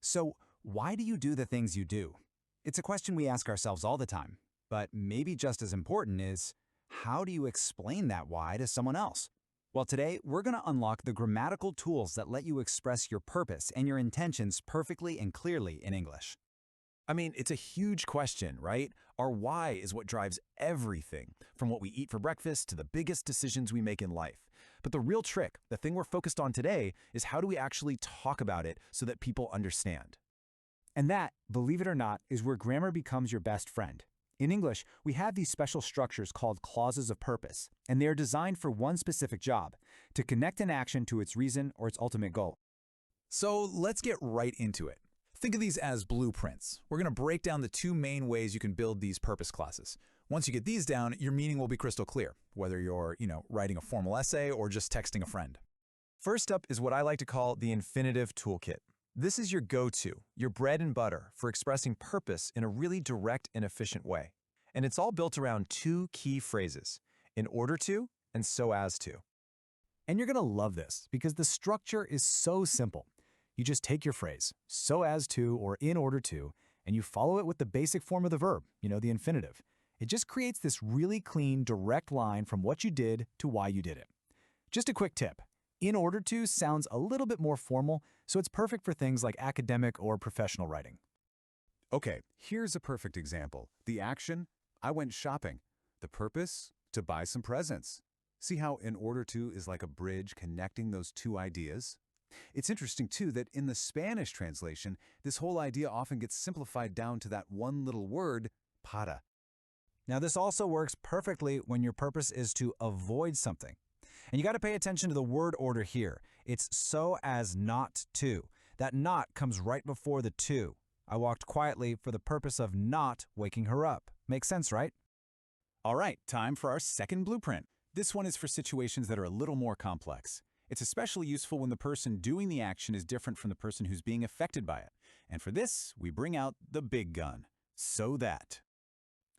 So, why do you do the things you do? It's a question we ask ourselves all the time, but maybe just as important is, how do you explain that why to someone else? Well, today, we're going to unlock the grammatical tools that let you express your purpose and your intentions perfectly and clearly in English. I mean, it's a huge question, right? Our why is what drives everything, from what we eat for breakfast to the biggest decisions we make in life. But the real trick, the thing we're focused on today, is how do we actually talk about it so that people understand? And that, believe it or not, is where grammar becomes your best friend. In English, we have these special structures called clauses of purpose, and they are designed for one specific job, to connect an action to its reason or its ultimate goal. So let's get right into it. Think of these as blueprints. We're going to break down the two main ways you can build these purpose clauses. Once you get these down, your meaning will be crystal clear, whether you're, writing a formal essay or just texting a friend. First up is what I like to call the infinitive toolkit. This is your go-to, your bread and butter for expressing purpose in a really direct and efficient way. And it's all built around two key phrases, in order to and so as to. And you're going to love this because the structure is so simple. You just take your phrase, so as to or in order to, and you follow it with the basic form of the verb, the infinitive. It just creates this really clean, direct line from what you did to why you did it. Just a quick tip. In order to sounds a little bit more formal, so it's perfect for things like academic or professional writing. Okay, here's a perfect example. The action, I went shopping. The purpose, to buy some presents. See how in order to is like a bridge connecting those two ideas? It's interesting, too, that in the Spanish translation, this whole idea often gets simplified down to that one little word, para. Now, this also works perfectly when your purpose is to avoid something. And you got to pay attention to the word order here. It's so as not to. That not comes right before the to. I walked quietly for the purpose of not waking her up. Makes sense, right? All right, time for our second blueprint. This one is for situations that are a little more complex. It's especially useful when the person doing the action is different from the person who's being affected by it. And for this, we bring out the big gun. So that.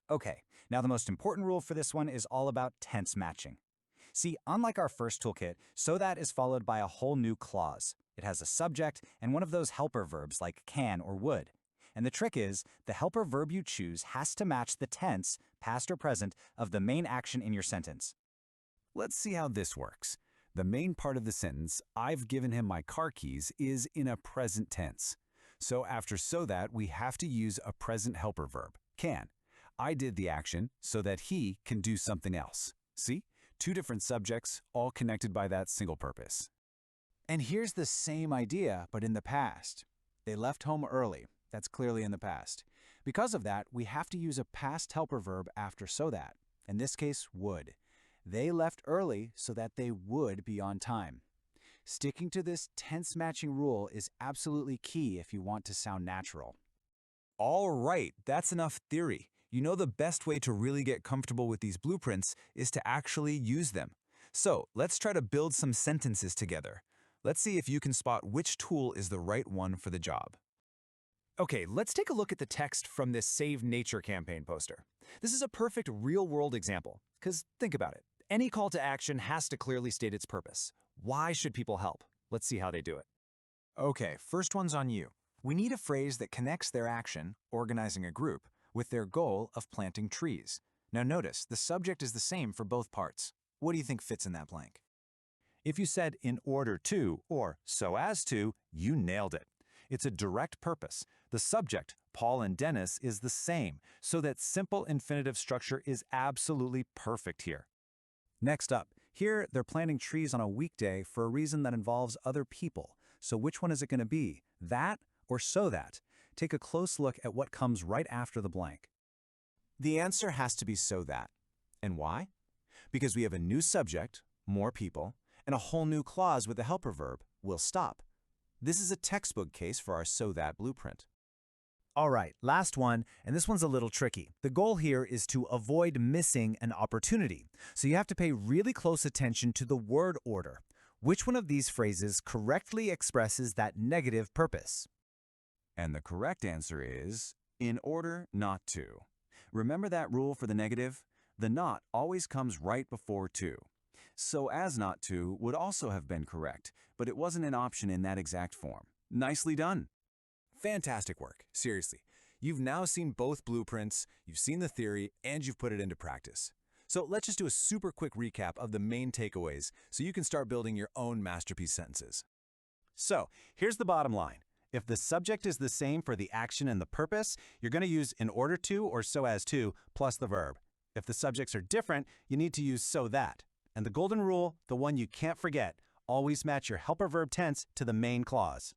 Okay, now the most important rule for this one is all about tense matching. See, unlike our first toolkit, so that is followed by a whole new clause. It has a subject and one of those helper verbs like can or would. And the trick is, the helper verb you choose has to match the tense, past or present, of the main action in your sentence. Let's see how this works. The main part of the sentence, I've given him my car keys, is in a present tense. So after so that, we have to use a present helper verb, can. I did the action so that he can do something else. See? Two different subjects, all connected by that single purpose. And here's the same idea, but in the past. They left home early. That's clearly in the past. Because of that, we have to use a past helper verb after so that. In this case, would. They left early so that they would be on time. Sticking to this tense matching rule is absolutely key if you want to sound natural. All right, that's enough theory. You know the best way to really get comfortable with these blueprints is to actually use them. So let's try to build some sentences together. Let's see if you can spot which tool is the right one for the job. Okay, let's take a look at the text from this Save Nature campaign poster. This is a perfect real-world example, because think about it. Any call to action has to clearly state its purpose. Why should people help? Let's see how they do it. Okay, first one's on you. We need a phrase that connects their action, organizing a group, with their goal of planting trees. Now notice, the subject is the same for both parts. What do you think fits in that blank? If you said in order to or so as to, you nailed it. It's a direct purpose. The subject, Paul and Dennis, is the same, so that simple infinitive structure is absolutely perfect here. Next up, here they're planting trees on a weekday for a reason that involves other people. So which one is it going to be? That or so that? Take a close look at what comes right after the blank. The answer has to be so that. And why? Because we have a new subject, more people, and a whole new clause with the helper verb, will stop. This is a textbook case for our so that blueprint. All right, last one, and this one's a little tricky. The goal here is to avoid missing an opportunity. So you have to pay really close attention to the word order. Which one of these phrases correctly expresses that negative purpose? And the correct answer is, in order not to. Remember that rule for the negative? The not always comes right before to. So as not to would also have been correct, but it wasn't an option in that exact form. Nicely done. Fantastic work, seriously. You've now seen both blueprints, you've seen the theory, and you've put it into practice. So let's just do a super quick recap of the main takeaways so you can start building your own masterpiece sentences. So, here's the bottom line. If the subject is the same for the action and the purpose, you're going to use in order to or so as to plus the verb. If the subjects are different, you need to use so that. And the golden rule, the one you can't forget, always match your helper verb tense to the main clause.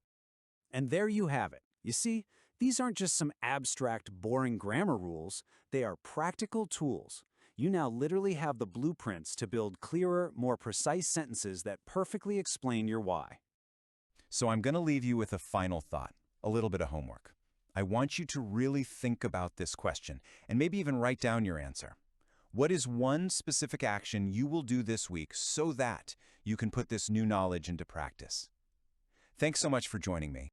And there you have it. You see, these aren't just some abstract, boring grammar rules. They are practical tools. You now literally have the blueprints to build clearer, more precise sentences that perfectly explain your why. So I'm going to leave you with a final thought, a little bit of homework. I want you to really think about this question and maybe even write down your answer. What is one specific action you will do this week so that you can put this new knowledge into practice? Thanks so much for joining me.